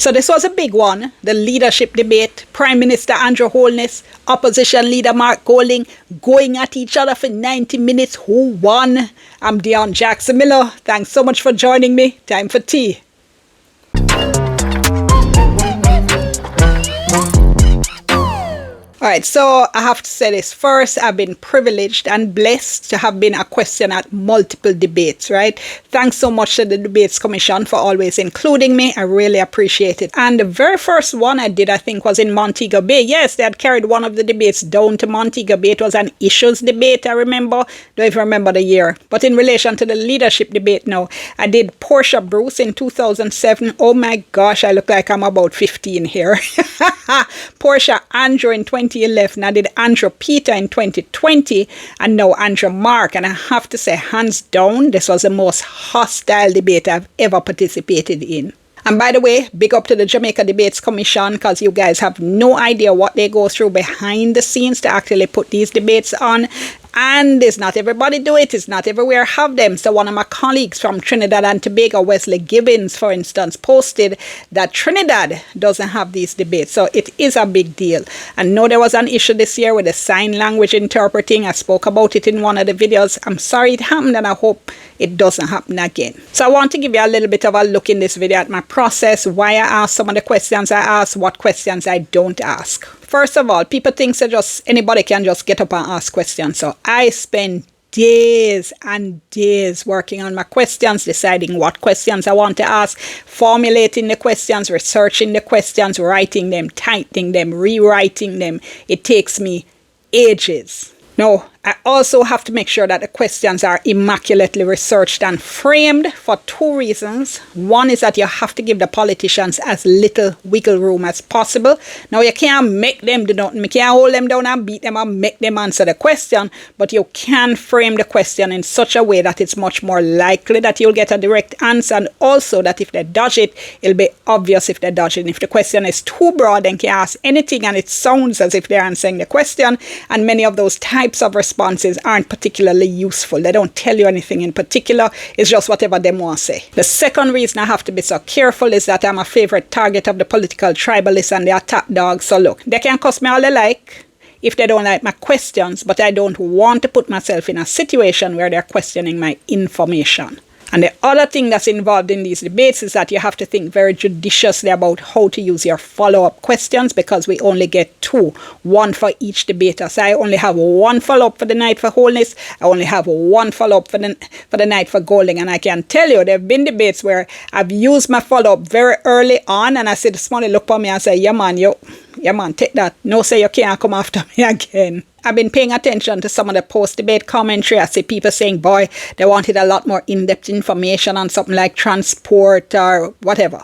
So this was a big one, the leadership debate. Prime Minister Andrew Holness, opposition leader Mark Golding going at each other for 90 minutes. Who won? I'm Dion Jackson Miller. Thanks so much for joining me. Time for tea. All right, so I have to say this first. I've been privileged and blessed to have been a question at multiple debates, right? Thanks so much to the Debates Commission for always including me. I really appreciate it. And the very first one I did, I think, was in Montego Bay. Yes, they had carried one of the debates down to Montego Bay. It was an issues debate, I remember. Don't even remember the year. But in relation to the leadership debate now, I did Portia Bruce in 2007. Oh my gosh, I look like I'm about 15 here. Portia Andrew in 2011. I did Andrew Peter in 2020 and now Andrew Mark. And I have to say, hands down, this was the most hostile debate I've ever participated in. And by the way, big up to the Jamaica Debates Commission, because you guys have no idea what they go through behind the scenes to actually put these debates on. And it's not everybody do it. It's not everywhere have them. So one of my colleagues from Trinidad and Tobago, Wesley Gibbons, for instance, posted that Trinidad doesn't have these debates. So it is a big deal. And no, there was an issue this year with the sign language interpreting. I spoke about it in one of the videos. I'm sorry it happened and I hope it doesn't happen again. So I want to give you a little bit of a look in this video at my process, why I ask some of the questions I ask, what questions I don't ask. First of all, people think that just anybody can just get up and ask questions. So I spend days and days working on my questions, deciding what questions I want to ask, formulating the questions, researching the questions, writing them, typing them, rewriting them. It takes me ages. Now, I also have to make sure that the questions are immaculately researched and framed for two reasons. One is that you have to give the politicians as little wiggle room as possible. Now, you can't make them do nothing. You can't hold them down and beat them and make them answer the question, but you can frame the question in such a way that it's much more likely that you'll get a direct answer, and also that if they dodge it, it'll be obvious if they dodge it. If the question is too broad, then you can ask anything and it sounds as if they're answering the question, and many of those types of responses aren't particularly useful. They don't tell you anything in particular. It's just whatever they want to say. The second reason I have to be so careful is that I'm a favorite target of the political tribalists and their top dogs. So look, they can cuss me all they like if they don't like my questions, but I don't want to put myself in a situation where they're questioning my information. And the other thing that's involved in these debates is that you have to think very judiciously about how to use your follow-up questions, because we only get two, one for each debater. So I only have one follow-up for the night for Holness. I only have one follow-up for the night for Golding. And I can tell you, there have been debates where I've used my follow-up very early on, and I said, this morning look for me and say, yeah man, take that. No, say you can't come after me again. I've been paying attention to some of the post-debate commentary. I see people saying, boy, they wanted a lot more in-depth information on something like transport or whatever.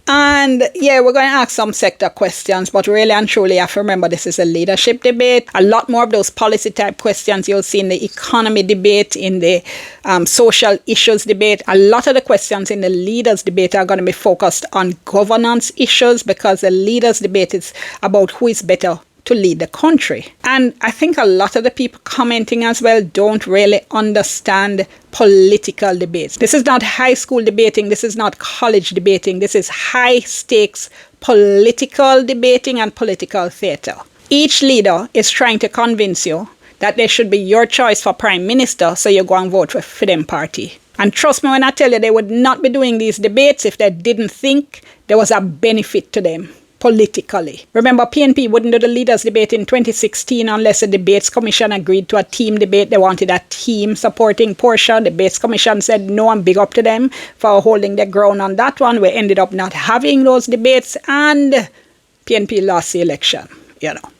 And yeah, we're going to ask some sector questions, but really and truly, you have to remember this is a leadership debate. A lot more of those policy type questions you'll see in the economy debate, in the social issues debate. A lot of the questions in the leaders debate are going to be focused on governance issues, because the leaders debate is about who is better to lead the country. And I think a lot of the people commenting as well don't really understand political debates. This is not high school debating. This is not college debating. This is high stakes political debating and political theater. Each leader is trying to convince you that they should be your choice for prime minister, so you go and vote for them party. And trust me when I tell you, they would not be doing these debates if they didn't think there was a benefit to them politically. Remember, PNP wouldn't do the leaders debate in 2016 unless the Debates Commission agreed to a team debate. They wanted a team supporting Portia. The Debates Commission said no, and big up to them for holding their ground on that one. We ended up not having those debates, and PNP lost the election,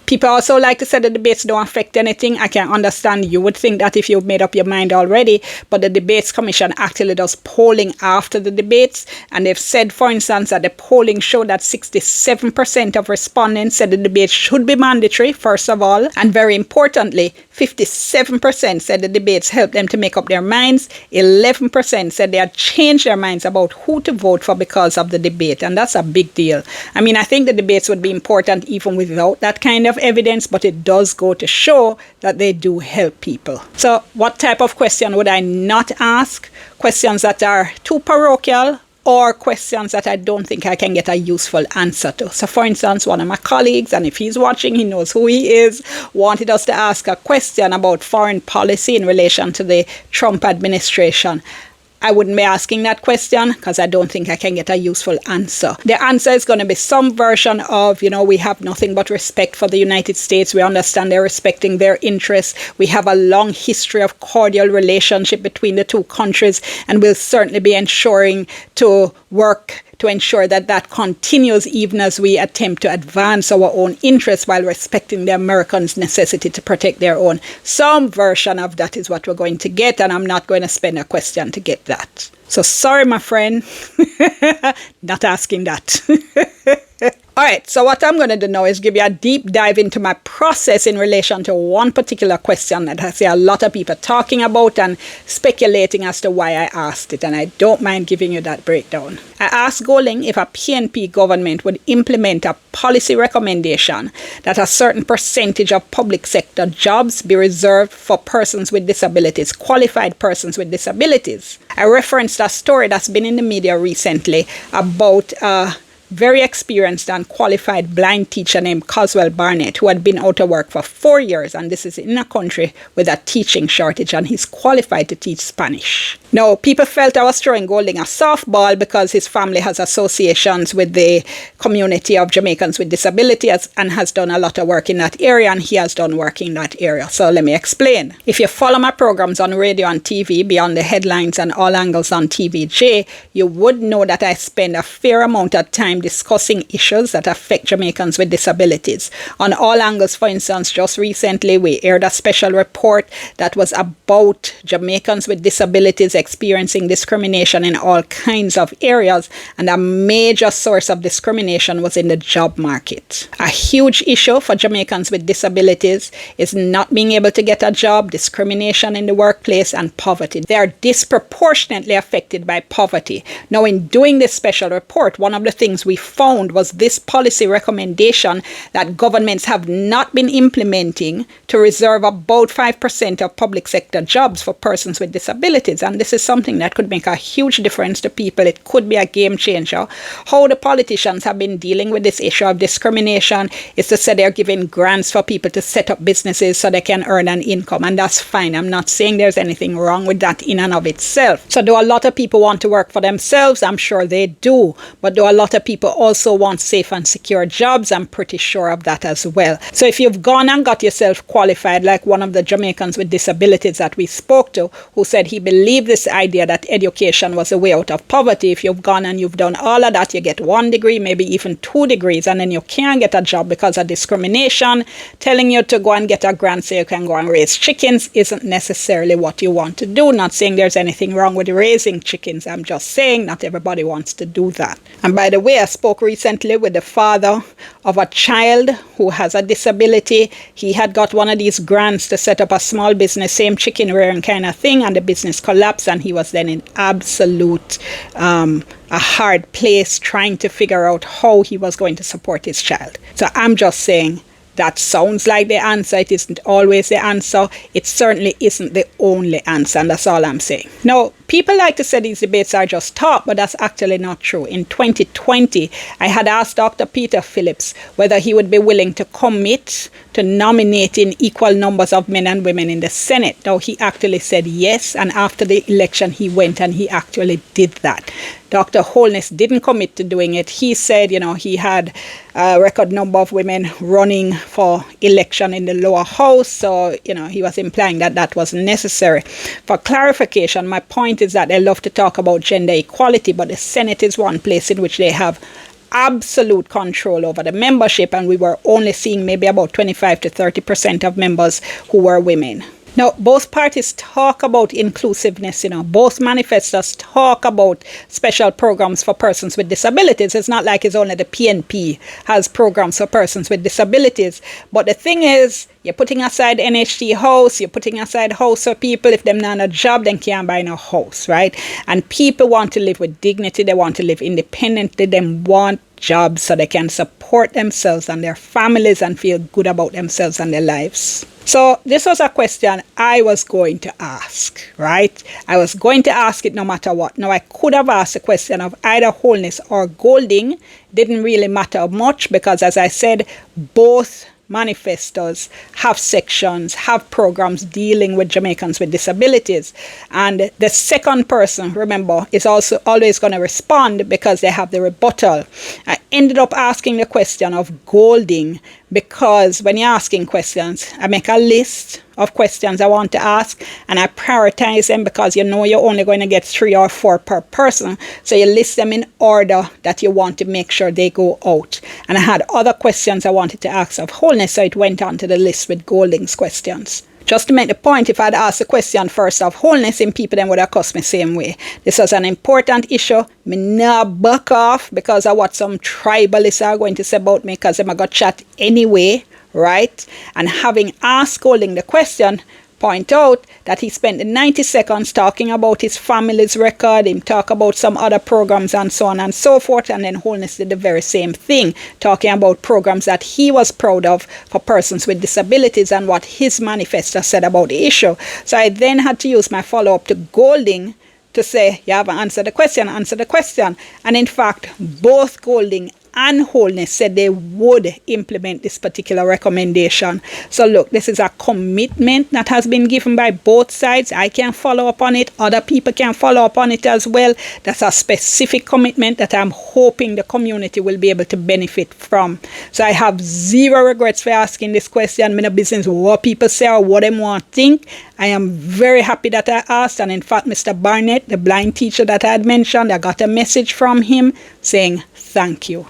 People also like to say the debates don't affect anything. I can understand you would think that if you've made up your mind already, but the Debates Commission actually does polling after the debates, and they've said, for instance, that the polling showed that 67% of respondents said the debate should be mandatory, first of all, and very importantly, 57% said the debates helped them to make up their minds. 11% said they had changed their minds about who to vote for because of the debate, and that's a big deal. I mean, I think the debates would be important even without that kind of evidence, but it does go to show that they do help people. So what type of question would I not ask? Questions that are too parochial or questions that I don't think I can get a useful answer to. So for instance, one of my colleagues, and if he's watching, he knows who he is, wanted us to ask a question about foreign policy in relation to the Trump administration. I wouldn't be asking that question because I don't think I can get a useful answer. The answer is going to be some version of, we have nothing but respect for the United States. We understand they're respecting their interests. We have a long history of cordial relationship between the two countries, and we'll certainly be ensuring to work to ensure that that continues even as we attempt to advance our own interests while respecting the Americans' necessity to protect their own. Some version of that is what we're going to get, and I'm not going to spend a question to get that. So sorry, my friend, not asking that. All right, so what I'm going to do now is give you a deep dive into my process in relation to one particular question that I see a lot of people talking about and speculating as to why I asked it, and I don't mind giving you that breakdown. I asked Goling if a PNP government would implement a policy recommendation that a certain percentage of public sector jobs be reserved for persons with disabilities, qualified persons with disabilities. I referenced a story that's been in the media recently about very experienced and qualified blind teacher named Coswell Barnett, who had been out of work for 4 years, and this is in a country with a teaching shortage, and he's qualified to teach Spanish. Now, people felt I was throwing Golding a softball because his family has associations with the community of Jamaicans with disabilities and has done a lot of work in that area, and he has done work in that area. So let me explain. If you follow my programs on radio and TV, Beyond the Headlines and All Angles on TVJ, you would know that I spend a fair amount of time discussing issues that affect Jamaicans with disabilities. On All Angles, for instance, just recently we aired a special report that was about Jamaicans with disabilities experiencing discrimination in all kinds of areas, and a major source of discrimination was in the job market. A huge issue for Jamaicans with disabilities is not being able to get a job, discrimination in the workplace, and poverty. They are disproportionately affected by poverty. Now, in doing this special report, one of the things we found was this policy recommendation that governments have not been implementing to reserve about 5% of public sector jobs for persons with disabilities. And this is something that could make a huge difference to people. It could be a game changer. How the politicians have been dealing with this issue of discrimination is to say they're giving grants for people to set up businesses so they can earn an income. And that's fine. I'm not saying there's anything wrong with that in and of itself. So do a lot of people want to work for themselves? I'm sure they do. But do a lot of people also want safe and secure jobs? I'm pretty sure of that as well. So if you've gone and got yourself qualified, like one of the Jamaicans with disabilities that we spoke to, who said he believed this idea that education was a way out of poverty. If you've gone and you've done all of that, you get 1 degree, maybe even 2 degrees, and then you can't get a job because of discrimination. Telling you to go and get a grant so you can go and raise chickens isn't necessarily what you want to do. Not saying there's anything wrong with raising chickens. I'm just saying not everybody wants to do that. And by the way, I spoke recently with the father of a child who has a disability. He had got one of these grants to set up a small business, same chicken rearing kind of thing, and the business collapsed, and he was then in absolute a hard place trying to figure out how he was going to support his child. So I'm just saying that sounds like the answer. It isn't always the answer. It certainly isn't the only answer, and that's all I'm saying. Now, people like to say these debates are just talk, but that's actually not true. In 2020, I had asked Dr. Peter Phillips whether he would be willing to commit to nominating equal numbers of men and women in the Senate. Now, he actually said yes, and after the election, he went and he actually did that. Dr. Holness didn't commit to doing it. He said, he had a record number of women running for election in the lower house. So, he was implying that that was necessary. For clarification, my point is that they love to talk about gender equality, but the Senate is one place in which they have absolute control over the membership, and we were only seeing maybe about 25 to 30% of members who were women. Now, both parties talk about inclusiveness, both manifestos talk about special programs for persons with disabilities. It's not like it's only the PNP has programs for persons with disabilities. But the thing is, you're putting aside NHT house, you're putting aside house for people. If them not a job, then can't buy no house, right? And people want to live with dignity. They want to live independently. They want jobs so they can support support themselves and their families and feel good about themselves and their lives. So this was a question I was going to ask, right? I was going to ask it no matter what. Now, I could have asked the question of either Holness or Golding. Didn't really matter much because, as I said, both manifestos have sections, have programs dealing with Jamaicans with disabilities. And the second person, remember, is also always going to respond because they have the rebuttal. I ended up asking the question of Golding because when you're asking questions, I make a list of questions I want to ask and I prioritize them because you know you're only going to get 3 or 4 per person. So you list them in order that you want to make sure they go out. And I had other questions I wanted to ask of Holness, so it went onto the list with Golding's questions. Just to make the point, if I'd asked the question first of Holness, and people then would have cussed me same way. This was an important issue. Me not back off because of what some tribalists are going to say about me because them I got chat anyway, right? And having asked Golding the question, point out that he spent the 90 seconds talking about his family's record, him talk about some other programs and so on and so forth, and then Holness did the very same thing, talking about programs that he was proud of for persons with disabilities and what his manifesto said about the issue. So I then had to use my follow-up to Golding to say, you haven't answered the question, answer the question. And in fact, both Golding and Holness said they would implement this particular recommendation. So look, this is a commitment that has been given by both sides. I can follow up on it. Other people can follow up on it as well. That's a specific commitment that I'm hoping the community will be able to benefit from. So I have zero regrets for asking this question. No business what people say or what they want to think. I am very happy that I asked. And in fact, Mr. Barnett, the blind teacher that I had mentioned, I got a message from him saying, thank you.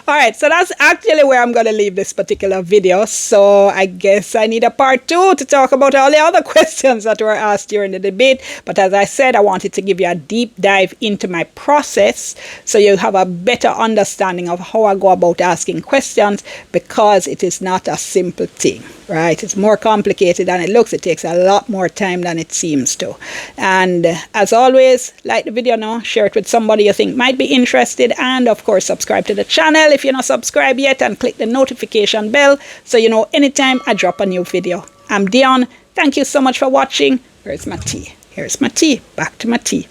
All right, so that's actually where I'm going to leave this particular video. So I guess I need a part 2 to talk about all the other questions that were asked during the debate. But as I said, I wanted to give you a deep dive into my process so you have a better understanding of how I go about asking questions, because it is not a simple thing, right? It's more complicated than it looks. It takes a lot more time than it seems to. And as always, like the video now, share it with somebody you think might be interested, and of course subscribe to the channel if you're not subscribed yet, and click the notification bell so you know anytime I drop a new video. I'm Dion. Thank you so much for watching. Where's my tea? Here's my tea. Back to my tea.